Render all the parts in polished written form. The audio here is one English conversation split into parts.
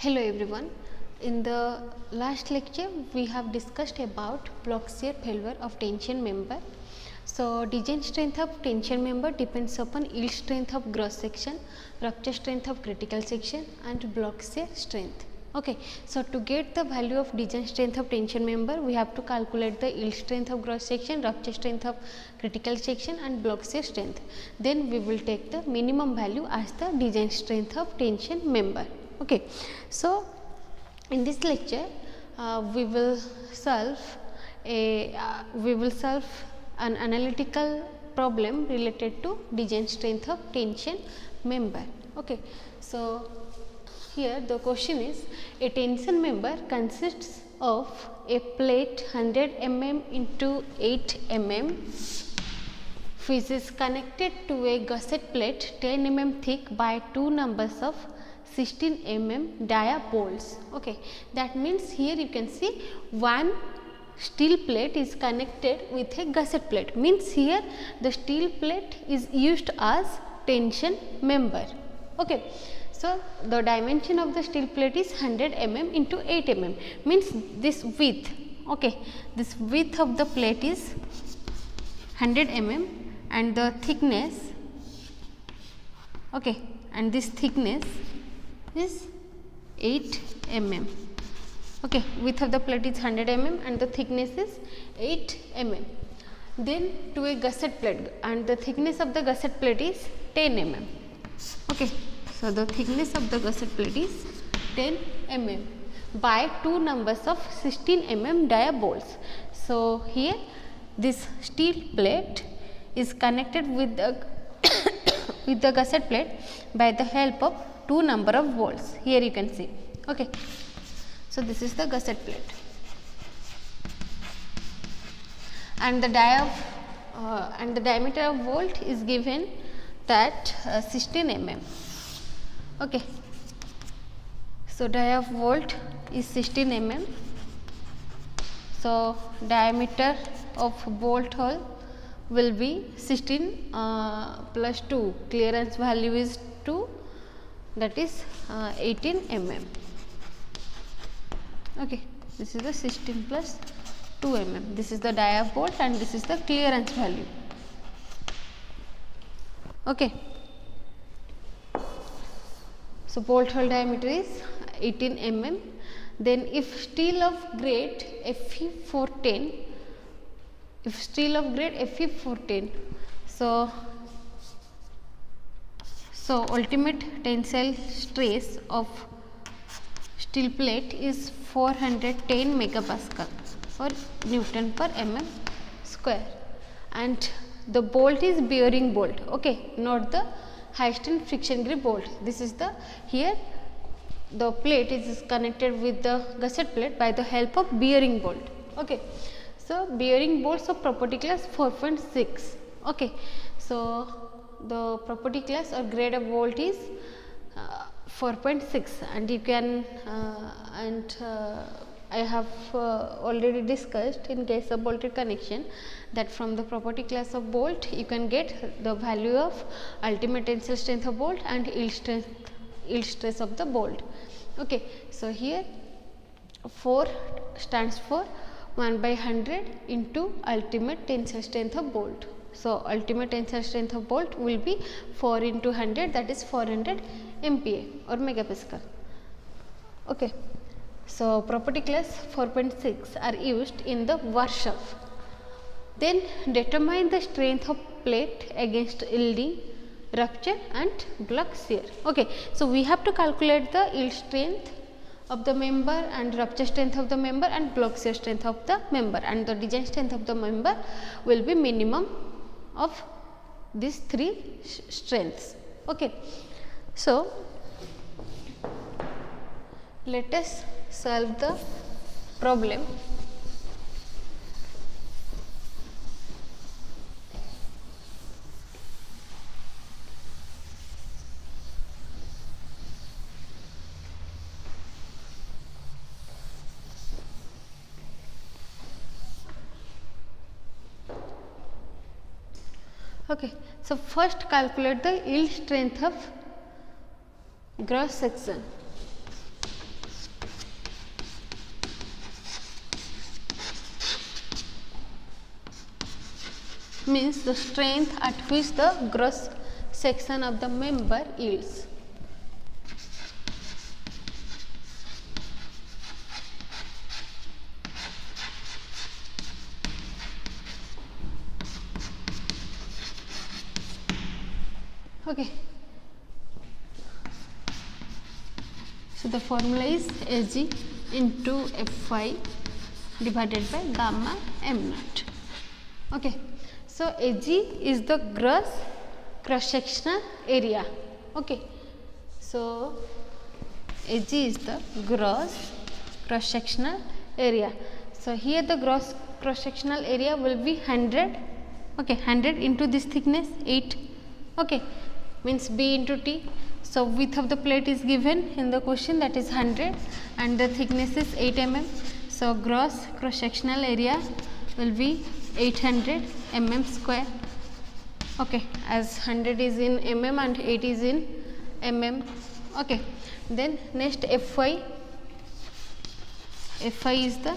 Hello everyone. In the last lecture we have discussed about block shear failure of tension member. So design strength of tension member depends upon yield strength of gross section, rupture strength of critical section and block shear strength. Okay, so to get the value of design strength of tension member, we have to calculate the yield strength of gross section, rupture strength of critical section and block shear strength. Then we will take the minimum value as the design strength of tension member. Okay, so in this lecture we will solve an analytical problem related to design strength of tension member. Okay, so here the question is, a tension member consists of a plate 100 mm into 8 mm which is connected to a gusset plate 10 mm thick by two numbers of 16 mm dia bolts. Okay, that means here you can see one steel plate is connected with a gusset plate, means here the steel plate is used as tension member. Okay, so the dimension of the steel plate is 100 mm into 8 mm, means this width. Okay, this width of the plate is 100 mm and the thickness, okay, and this thickness is 8 mm. Okay, width of the plate is 100 mm and the thickness is 8 mm. Then to a gusset plate, and the thickness of the gusset plate is 10 mm. Okay, so the thickness of the gusset plate is 10 mm by two numbers of 16 mm dia bolts. So here this steel plate is connected with the with the gusset plate by the help of two number of bolts. Here you can see. Okay, so this is the gusset plate and the diameter of bolt is given that 16 mm. Okay, so dia of bolt is 16 mm. So diameter of bolt hole will be 16 plus 2, clearance value is 2, that is 18 mm. Okay, this is the 16 plus 2 mm. This is the dia of bolt and this is the clearance value. Okay, so bolt hole diameter is 18 mm. Then if steel of grade Fe410, so ultimate tensile stress of steel plate is 410 megapascal or Newton per mm square, and the bolt is bearing bolt. Okay, not the high strength friction grip bolt. This is the, here the plate is connected with the gusset plate by the help of bearing bolt. Okay, so bearing bolts of property class 4.6. Okay, so the property class or grade of bolt is 4.6, and you can I have already discussed in case of bolted connection that from the property class of bolt you can get the value of ultimate tensile strength of bolt and yield stress of the bolt. Okay, so here 4 stands for 1 by 100 into ultimate tensile strength of bolt. So ultimate tensile strength of bolt will be 4 into 100, that is 400 MPa or megapascal. Okay, so property class 4.6 are used in the workshop. Then determine the strength of plate against yielding, rupture and block shear. Okay, so we have to calculate the yield strength of the member and rupture strength of the member and block shear strength of the member, and the design strength of the member will be minimum of these three strengths. Okay, so let us solve the problem. Okay, so first calculate the yield strength of gross section. means the strength at which the gross section of the member yields. Okay. So the formula is Ag into Fy divided by gamma m naught. Okay. So Ag is the gross cross sectional area. Okay. So Ag is the gross cross sectional area. So here the gross cross sectional area will be 100. Okay, 100 into this thickness 8. Okay, means B into T. So width of the plate is given in the question, that is 100, and the thickness is 8 mm. So gross cross sectional area will be 800 mm square. Okay, as 100 is in mm and 8 is in mm. Okay, then next Fy. Fy is the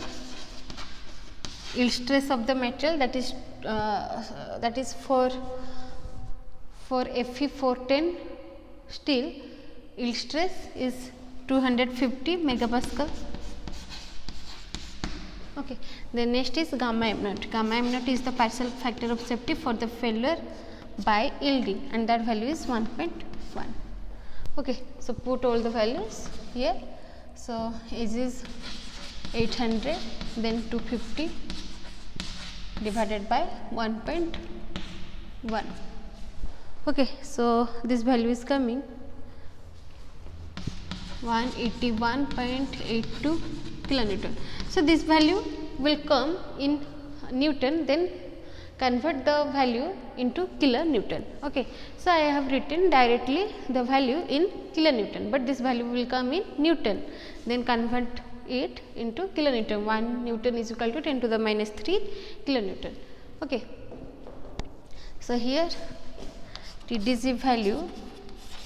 yield stress of the material, that is for Fe 410 steel, yield stress is 250 megapascal. Okay. Then next is gamma m naught. Gamma m naught is the partial factor of safety for the failure by yielding, and that value is 1.1. Okay. So put all the values here. So Ag is 800, then 250 divided by 1.1. Okay, so this value is coming 181.82 kilonewton. So this value will come in Newton, then convert the value into kilonewton. Okay, so I have written directly the value in kilonewton, but this value will come in Newton, then convert it into kilonewton. 1 Newton is equal to 10 to the minus 3 kilonewton. Okay, so here TDC value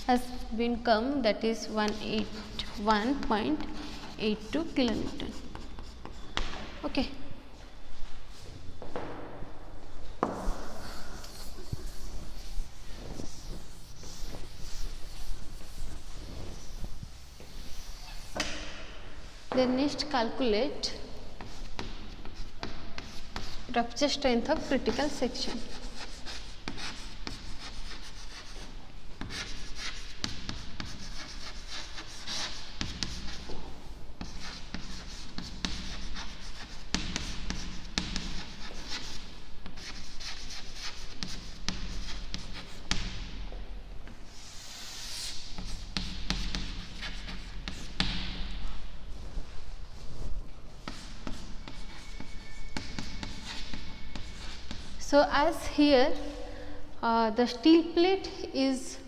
has been come, that is 181.82 kilonewton. Okay. Then next calculate rupture strength of critical section. So as here the steel plate is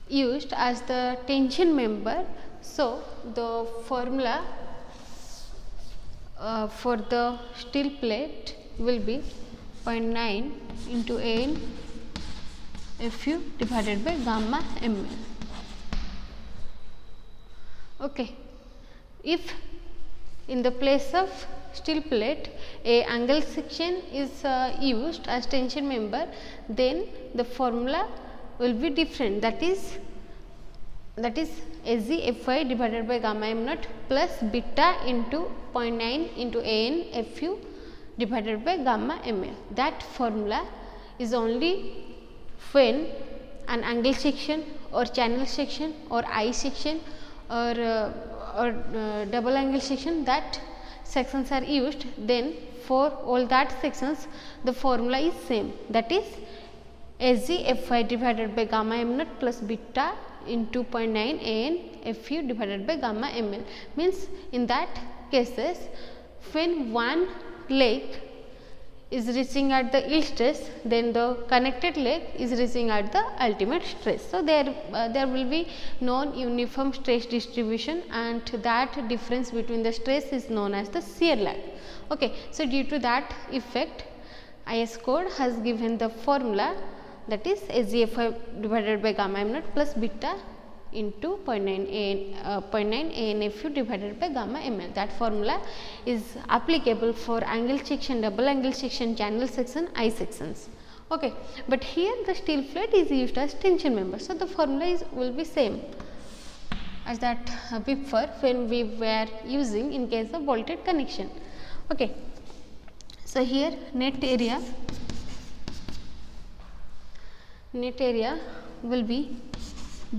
used as the tension member, so the formula for the steel plate will be 0.9 into An Fu divided by gamma ml. Okay. If in the place of steel plate a angle section is used as tension member, then the formula will be different, that is Ag Fy divided by gamma m naught plus beta into 0.9 into An Fu divided by gamma ml. That formula is only when an angle section or channel section or I section or double angle section, that sections are used, then for all that sections the formula is same, that is Ag Fy divided by gamma m naught plus beta into 0.9 An Fu divided by gamma ml. Means in that cases, when one leg is reaching at the yield stress, then the connected leg is reaching at the ultimate stress. So there will be non-uniform stress distribution, and that difference between the stress is known as the shear lag. Okay, so due to that effect, IS code has given the formula, that is Ag Fy divided by gamma m naught plus beta into 0.9 ANFU divided by gamma ml. That formula is applicable for angle section, double angle section, channel section, I sections. Okay, but here the steel plate is used as tension member. So, the formula will be same as that before when we were using in case of bolted connection. Okay. So, here net area will be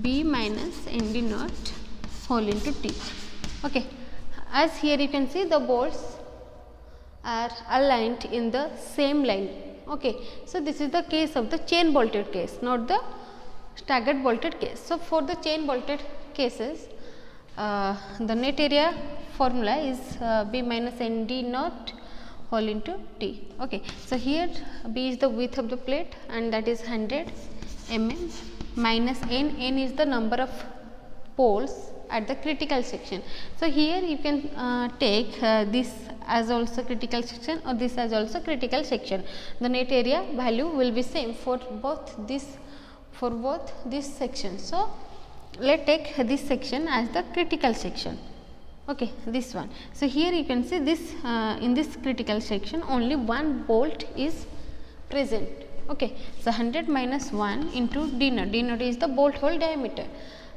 B minus ND naught whole into T. Okay. As here you can see the bolts are aligned in the same line. Okay. So, this is the case of the chain bolted case, not the staggered bolted case. So, for the chain bolted cases, the net area formula is B minus ND naught whole into T. Okay. So, here B is the width of the plate and that is 100 mm minus N is the number of poles at the critical section. So, here you can take this as also critical section or this as also critical section. The net area value will be same for both this sections. So, let us take this section as the critical section. Okay, this one. So, here you can see this in this critical section only one bolt is present. Okay. So, 100 minus 1 into D naught. D naught is the bolt hole diameter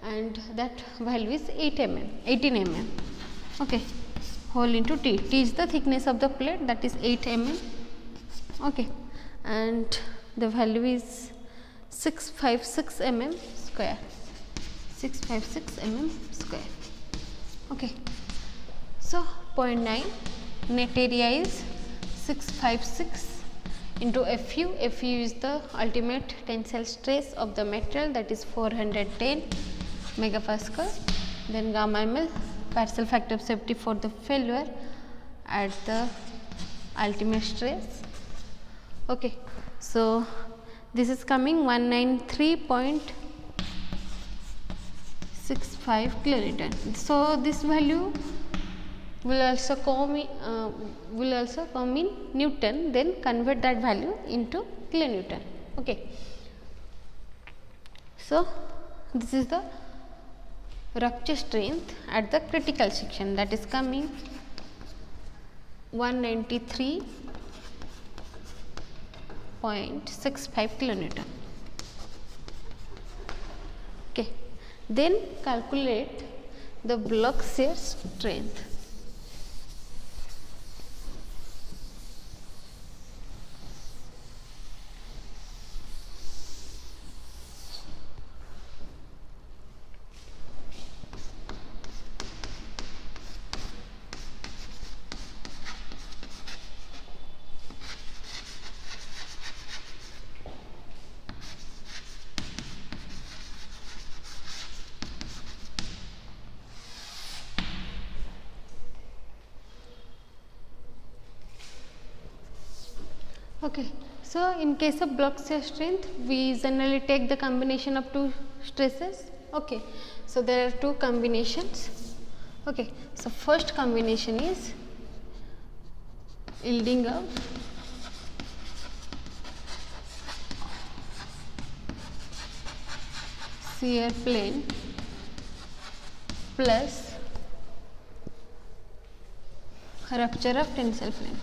and that value is 18 mm. Okay. Hole into T. T is the thickness of the plate, that is 8 mm. Okay. And the value is 656 mm square. 656 mm square. Okay. So, 0.9 net area is 656 into Fu. Fu is the ultimate tensile stress of the material, that is 410 megapascal. Then gamma ml, partial factor of safety for the failure at the ultimate stress. Okay. So, this is coming 193.65 kilonewton. So, this value will also come in Newton, then convert that value into kilonewton. Okay. So, this is the rupture strength at the critical section, that is coming 193.65 kilonewton. Okay. Then calculate the block shear strength. Okay. So, in case of block shear strength, we generally take the combination of two stresses. Okay. So, there are two combinations. Okay. So, first combination is yielding of shear plane plus rupture of tensile plane.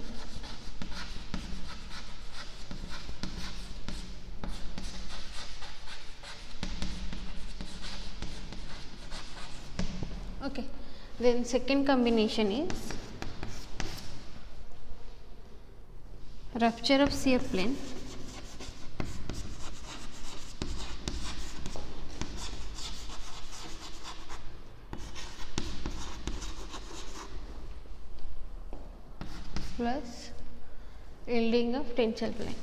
Okay. Then second combination is rupture of shear plane plus yielding of tensile plane.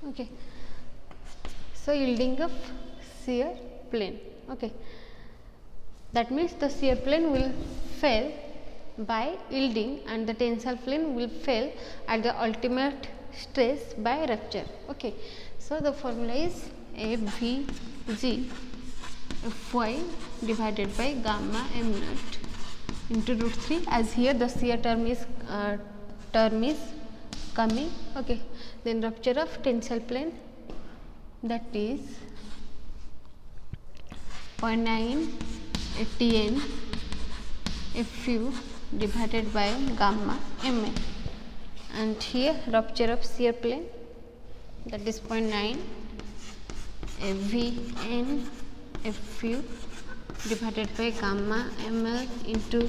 Okay. So, yielding of shear plane. Okay. That means the shear plane will fail by yielding and the tensile plane will fail at the ultimate stress by rupture. Okay. So, the formula is FVG Fy divided by gamma m naught into root 3, as here the shear term is coming. Okay, then rupture of tensile plane, that is 0.9 ATN Fu divided by gamma ml, and here rupture of shear plane, that is 0.9 AVN Fu divided by gamma ml into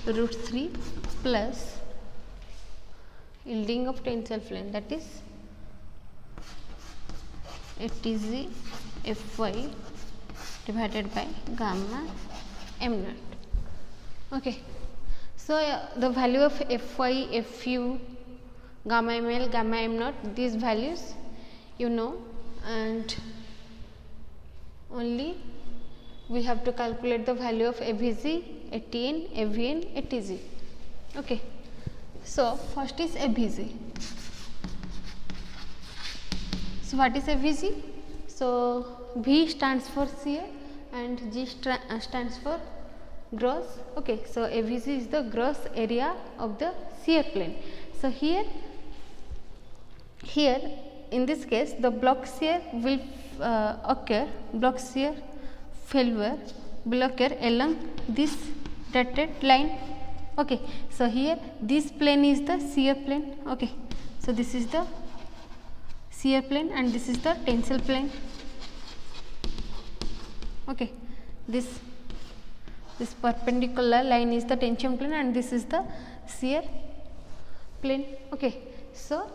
root 3 plus yielding of tensile plane, that is ATG Fy divided by gamma m naught. Okay, so the value of Fy, Fu, gamma ml, gamma m naught, these values you know, and only we have to calculate the value of AVG, ATN, AVN, ATG. Okay, so first is AVG. So what is AVG? So V stands for shear and G stands for gross. Okay, so AVG is the gross area of the shear plane. So here in this case the block shear will occur, block shear failure will occur along this dotted line. Okay, so here this plane is the shear plane. Okay, so this is the shear plane and this is the tensile plane. Okay, this perpendicular line is the tension plane and this is the shear plane. Okay, so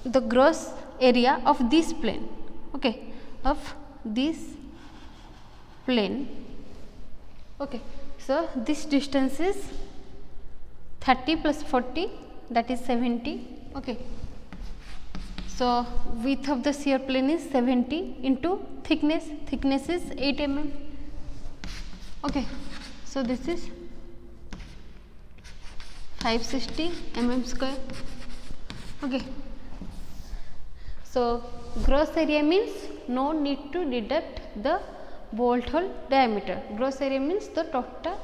the gross area of this plane, okay, of this plane. Okay, so this distance is 30 plus 40, that is 70. Okay, so width of the shear plane is 70 into thickness is 8 mm. Okay, so this is 560 mm square. Okay, so gross area means no need to deduct the bolt hole diameter. Gross area means the total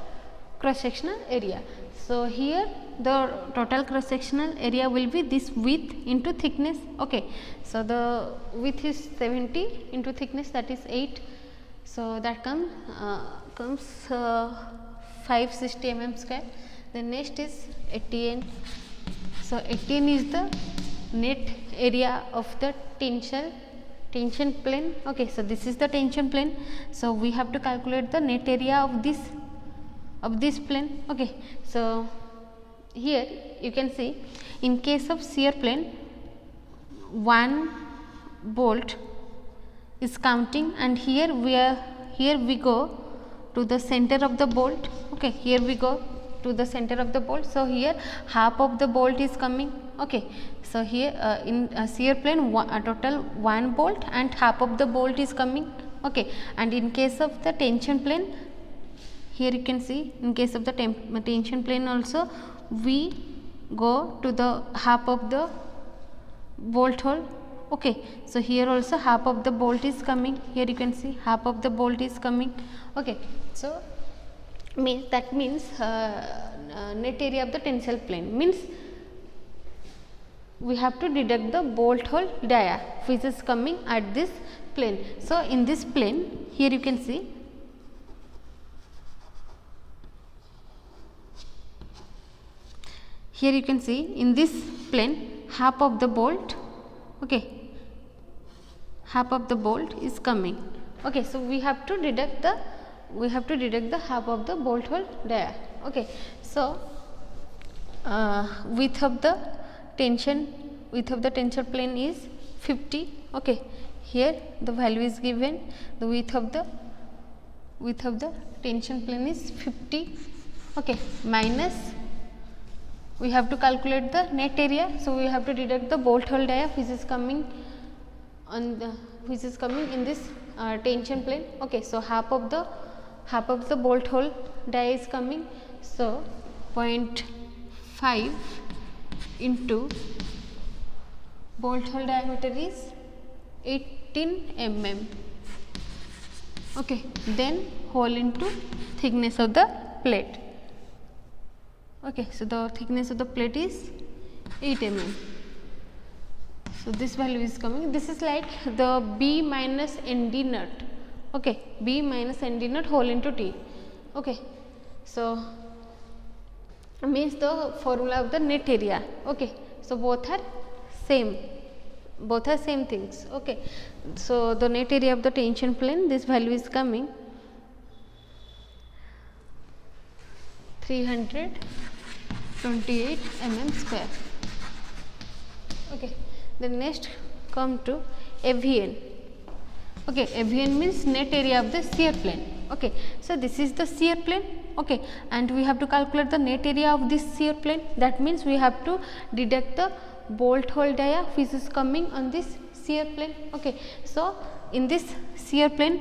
cross sectional area. So here the total cross sectional area will be this width into thickness. Okay, so the width is 70 into thickness, that is 8. So that comes 560 mm square. Then next is ATN. So ATN is the net area of the tension plane. Okay, so this is the tension plane. So we have to calculate the net area of this plane. Okay, so here you can see in case of shear plane, one bolt is counting, and here we go to the center of the bolt. Okay, here we go to the center of the bolt. So here half of the bolt is coming. Okay, so here in shear plane total one bolt and half of the bolt is coming. Okay, and in case of the tension plane, here you can see in case of the tension plane also we go to the half of the bolt hole. Okay, so here also half of the bolt is coming. Here you can see half of the bolt is coming. Okay, so that means net area of the tensile plane means we have to deduct the bolt hole dia which is coming at this plane. So in this plane, here you can see in this plane half of the bolt, okay, half of the bolt is coming. Okay, so we have to deduct the half of the bolt hole dia. Okay, so width of the tension plane is 50. Okay, here the value is given, the width of the tension plane is 50. Okay, minus we have to calculate the net area. So we have to deduct the bolt hole dia which is coming in this tension plane. Okay, so half of the bolt hole dia is coming. So 0.5 into bolt hole diameter is 18 mm. Okay, then hole into thickness of the plate. Okay, so the thickness of the plate is 8 mm. So this value is coming. This is like the B minus ND nut. Okay, B minus ND nut whole into T. Okay, so means the formula of the net area. Okay, so both are same things. Okay, so the net area of the tension plane, this value is coming 328 mm square. Okay, then next come to AVN. Okay, AVN means net area of the shear plane. Okay, so this is the shear plane. Okay, and we have to calculate the net area of this shear plane. That means we have to deduct the bolt hole dia which is coming on this shear plane. Okay, so in this shear plane,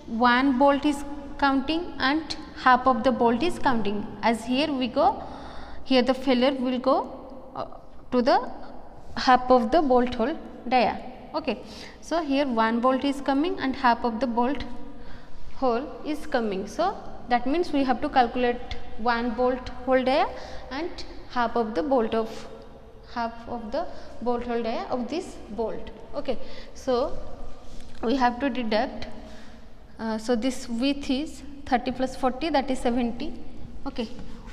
one bolt is counting and half of the bolt is counting. As here we go, here the failure will go to the half of the bolt hole dia. Okay, so here one bolt is coming and half of the bolt hole is coming. So that means we have to calculate one bolt hole dia and half of the bolt hole dia of this bolt. Okay, so we have to deduct. So this width is 30 plus 40, that is 70. Okay,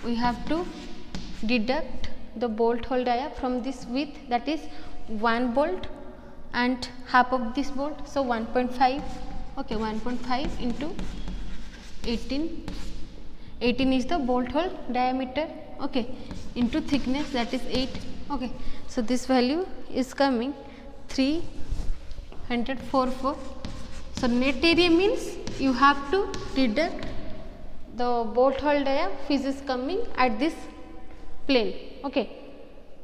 we have to deduct the bolt hole dia from this width, that is one bolt and half of this bolt. So 1.5. Okay, 1.5 into 18 is the bolt hole diameter. Okay, into thickness, that is 8. Okay, so this value is coming 344. So net area means you have to deduct the bolt hole dia which is coming at this plane. Okay,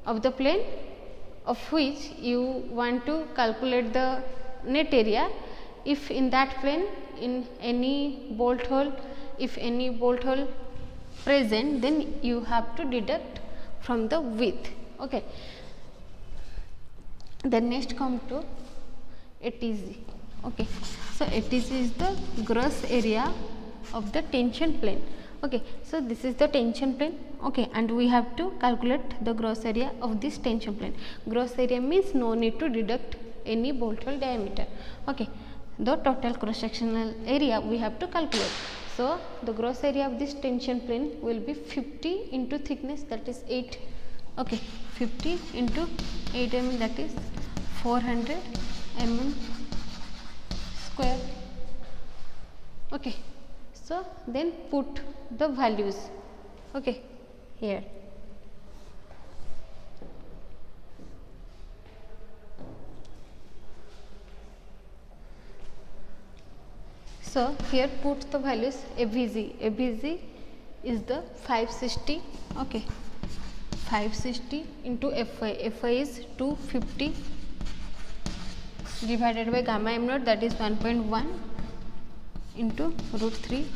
of the plane of which you want to calculate the net area. If in that plane, in any bolt hole, if any bolt hole present, then you have to deduct from the width. Okay, then next come to ATG. Okay, so ATG is the gross area of the tension plane. Okay, so this is the tension plane. Okay, and we have to calculate the gross area of this tension plane. Gross area means no need to deduct any bolt hole diameter. Okay, the total cross sectional area we have to calculate. So the gross area of this tension plane will be 50 into thickness, that is 8. Okay, 50 into 8 mm, that is 400 mm square. Okay, so then put the values. Okay, here. So here put the values. AVG is the 560. Okay, 560 into Fy. Fy is 250 divided by gamma m naught, that is 1.1 into root 3.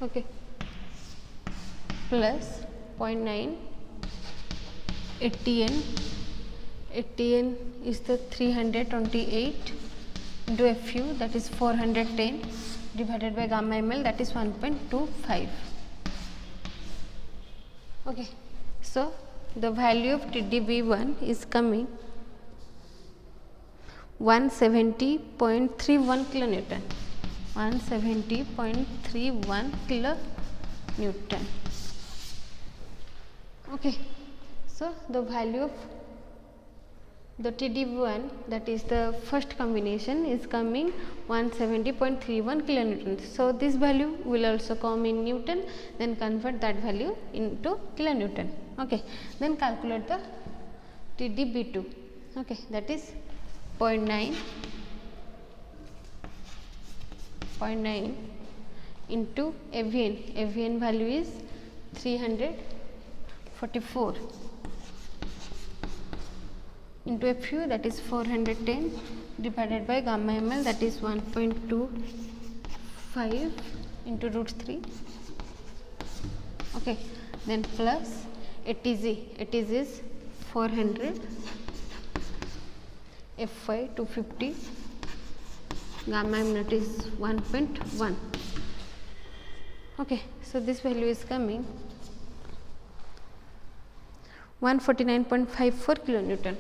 Okay, plus 0.9 ATN. ATN is the 328 into Fu, that is 410 divided by gamma ml, that is 1.25. Okay, so the value of TDB1 is coming 170.31 kilonewton. 170.31 kilonewton. Okay, so the value of the TDB1, that is the first combination, is coming 170.31 kilonewton. So this value will also come in Newton, then convert that value into kilonewton. Okay, then calculate the TDB2. Okay, that is 0.9 into AVN. AVN value is 344 into Fu, that is 410 divided by gamma ml, that is 1.25 into root 3. Okay, then plus ATG. ATG is 400, Fy 250, gamma m naught is 1.1. Okay, so this value is coming 149.54 kilonewton,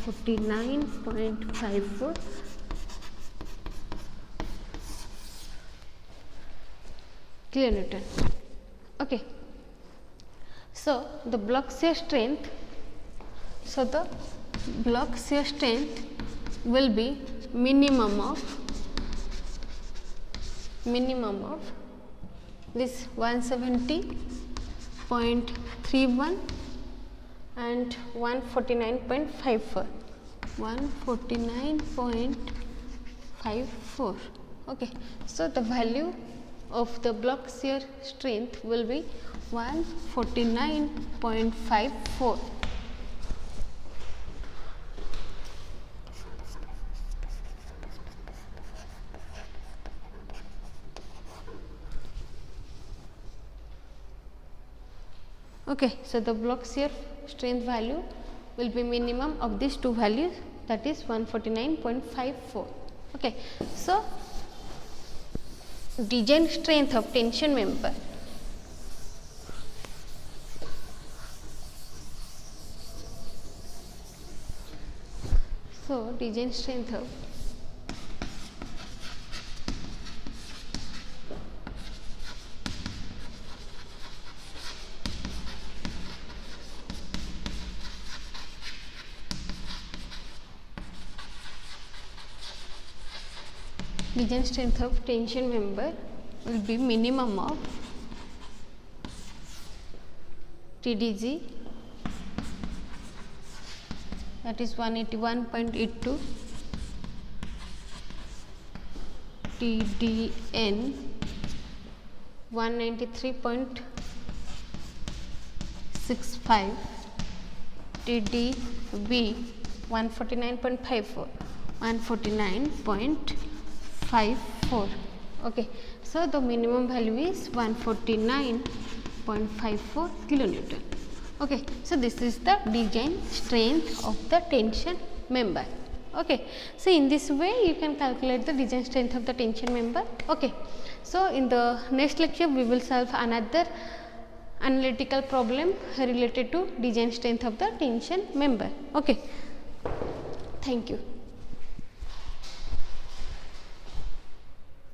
149.54 kilonewton. Okay, so the block shear strength, will be minimum of this 170.31 and 149.54. Okay, so the value of the block shear strength will be 149.54. Okay, so the block shear strength value will be minimum of these two values, that is 149.54. Okay, so design strength of tension member. So design strength of tension member will be minimum of TDG, that is 181.82, TDN 193.65, TDB 149.54, 149.54. Okay, so the minimum value is 149.54 kilonewton. Okay, so this is the design strength of the tension member. Okay, so in this way you can calculate the design strength of the tension member. Okay, so in the next lecture we will solve another analytical problem related to design strength of the tension member. Okay, thank you.